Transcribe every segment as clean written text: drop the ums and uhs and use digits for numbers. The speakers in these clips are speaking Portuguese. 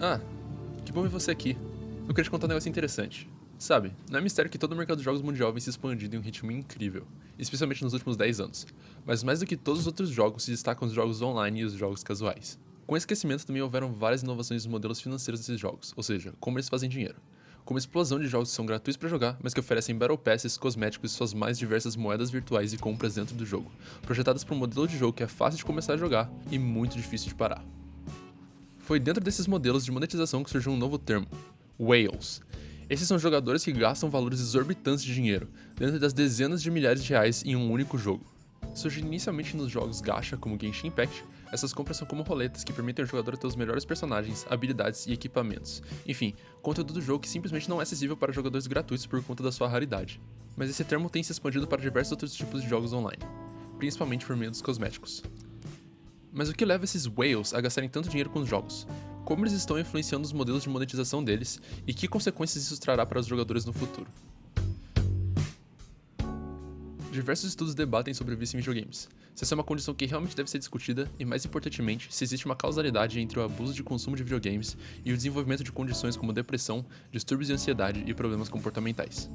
Ah, que bom ver você aqui. Eu queria te contar um negócio interessante. Sabe, não é mistério que todo o mercado de jogos mundial vem se expandindo em um ritmo incrível, especialmente nos últimos 10 anos. Mas mais do que todos os outros jogos, se destacam os jogos online e os jogos casuais. Com esse crescimento também houveram várias inovações nos modelos financeiros desses jogos, ou seja, como eles fazem dinheiro. Com uma explosão de jogos que são gratuitos para jogar, mas que oferecem Battle Passes, cosméticos e suas mais diversas moedas virtuais e compras dentro do jogo, projetadas para um modelo de jogo que é fácil de começar a jogar e muito difícil de parar. Foi dentro desses modelos de monetização que surgiu um novo termo, Whales. Esses são jogadores que gastam valores exorbitantes de dinheiro, dentro das dezenas de milhares de reais em um único jogo. Surgindo inicialmente nos jogos gacha, como Genshin Impact, essas compras são como roletas que permitem ao jogador ter os melhores personagens, habilidades e equipamentos. Enfim, conteúdo do jogo que simplesmente não é acessível para jogadores gratuitos por conta da sua raridade. Mas esse termo tem se expandido para diversos outros tipos de jogos online, principalmente por meio dos cosméticos. Mas o que leva esses whales a gastarem tanto dinheiro com os jogos? Como eles estão influenciando os modelos de monetização deles e que consequências isso trará para os jogadores no futuro? Diversos estudos debatem sobre o vício em videogames. Se essa é uma condição que realmente deve ser discutida e, mais importantemente, se existe uma causalidade entre o abuso de consumo de videogames e o desenvolvimento de condições como depressão, distúrbios de ansiedade e problemas comportamentais.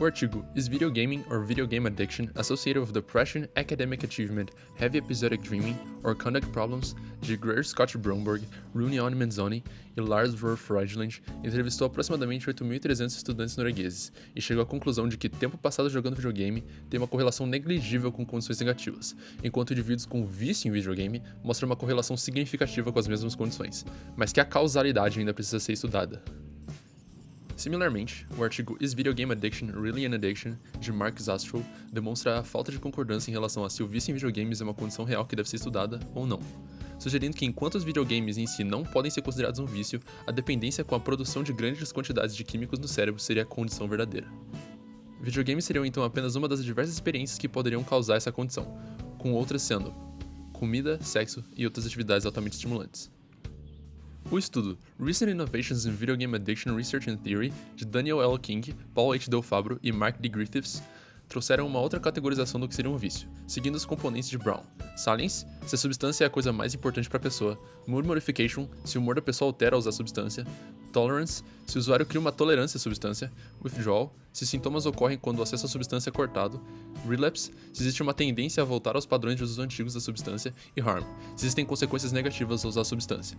O artigo Is Video Gaming or Video Game Addiction Associated with Depression, Academic Achievement, Heavy Episodic Dreaming, or Conduct Problems? De Greer Scott Bromberg, Runion Menzoni e Lars Freudland entrevistou aproximadamente 8.300 estudantes noruegueses e chegou à conclusão de que tempo passado jogando videogame tem uma correlação negligível com condições negativas, enquanto indivíduos com vício em videogame mostram uma correlação significativa com as mesmas condições, mas que a causalidade ainda precisa ser estudada. Similarmente, o artigo Is Video Game Addiction Really an Addiction? De Mark Zastrow demonstra a falta de concordância em relação a se o vício em videogames é uma condição real que deve ser estudada ou não, sugerindo que enquanto os videogames em si não podem ser considerados um vício, a dependência com a produção de grandes quantidades de químicos no cérebro seria a condição verdadeira. Videogames seriam então apenas uma das diversas experiências que poderiam causar essa condição, com outras sendo comida, sexo e outras atividades altamente estimulantes. O estudo Recent Innovations in Video Game Addiction Research and Theory, de Daniel L. King, Paul H. Del Fabro e Mark D. Griffiths, trouxeram uma outra categorização do que seria um vício, seguindo os componentes de Brown. Salience, se a substância é a coisa mais importante para a pessoa. Mood Modification, se o humor da pessoa altera ao usar a substância. Tolerance, se o usuário cria uma tolerância à substância. Withdrawal, se sintomas ocorrem quando o acesso à substância é cortado. Relapse, se existe uma tendência a voltar aos padrões de uso antigos da substância. E Harm, se existem consequências negativas ao usar a substância.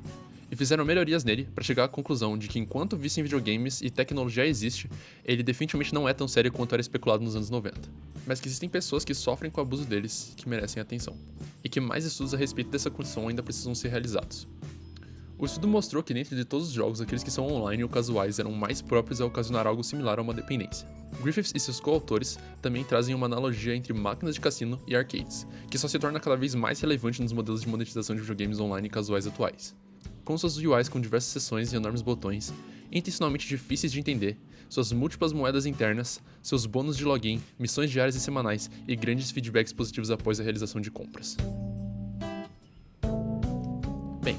E fizeram melhorias nele para chegar à conclusão de que enquanto o vício em videogames e tecnologia existe, ele definitivamente não é tão sério quanto era especulado nos anos 90. Mas que existem pessoas que sofrem com o abuso deles que merecem atenção. E que mais estudos a respeito dessa condição ainda precisam ser realizados. O estudo mostrou que dentro de todos os jogos, aqueles que são online ou casuais eram mais próprios a ocasionar algo similar a uma dependência. Griffiths e seus coautores também trazem uma analogia entre máquinas de cassino e arcades, que só se torna cada vez mais relevante nos modelos de monetização de videogames online casuais atuais. Com suas UIs com diversas seções e enormes botões, intencionalmente difíceis de entender, suas múltiplas moedas internas, seus bônus de login, missões diárias e semanais e grandes feedbacks positivos após a realização de compras. Bem,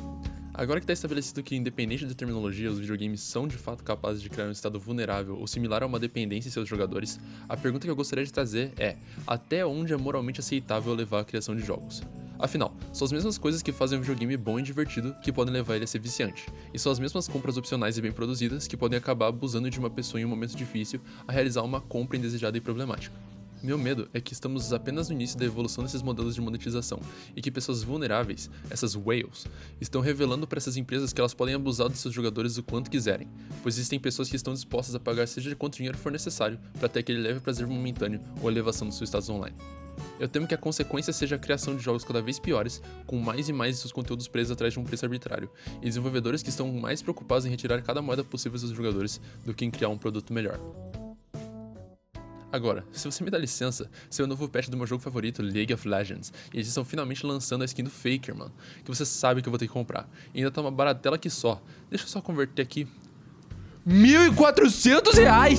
agora que está estabelecido que, independente da terminologia, os videogames são de fato capazes de criar um estado vulnerável ou similar a uma dependência em seus jogadores, a pergunta que eu gostaria de trazer é: até onde é moralmente aceitável levar a criação de jogos? Afinal, são as mesmas coisas que fazem um videogame bom e divertido que podem levar ele a ser viciante, e são as mesmas compras opcionais e bem produzidas que podem acabar abusando de uma pessoa em um momento difícil a realizar uma compra indesejada e problemática. Meu medo é que estamos apenas no início da evolução desses modelos de monetização e que pessoas vulneráveis, essas whales, estão revelando para essas empresas que elas podem abusar dos seus jogadores o quanto quiserem, pois existem pessoas que estão dispostas a pagar seja de quanto dinheiro for necessário para ter aquele leve prazer momentâneo ou elevação do seu status online. Eu temo que a consequência seja a criação de jogos cada vez piores, com mais e mais de seus conteúdos presos atrás de um preço arbitrário, e desenvolvedores que estão mais preocupados em retirar cada moeda possível dos jogadores do que em criar um produto melhor. Agora, se você me dá licença, saiu o novo patch do meu jogo favorito, League of Legends, e eles estão finalmente lançando a skin do Faker, mano, que você sabe que eu vou ter que comprar. E ainda tá uma baratela que só. Deixa eu só converter aqui. R$ 1.400!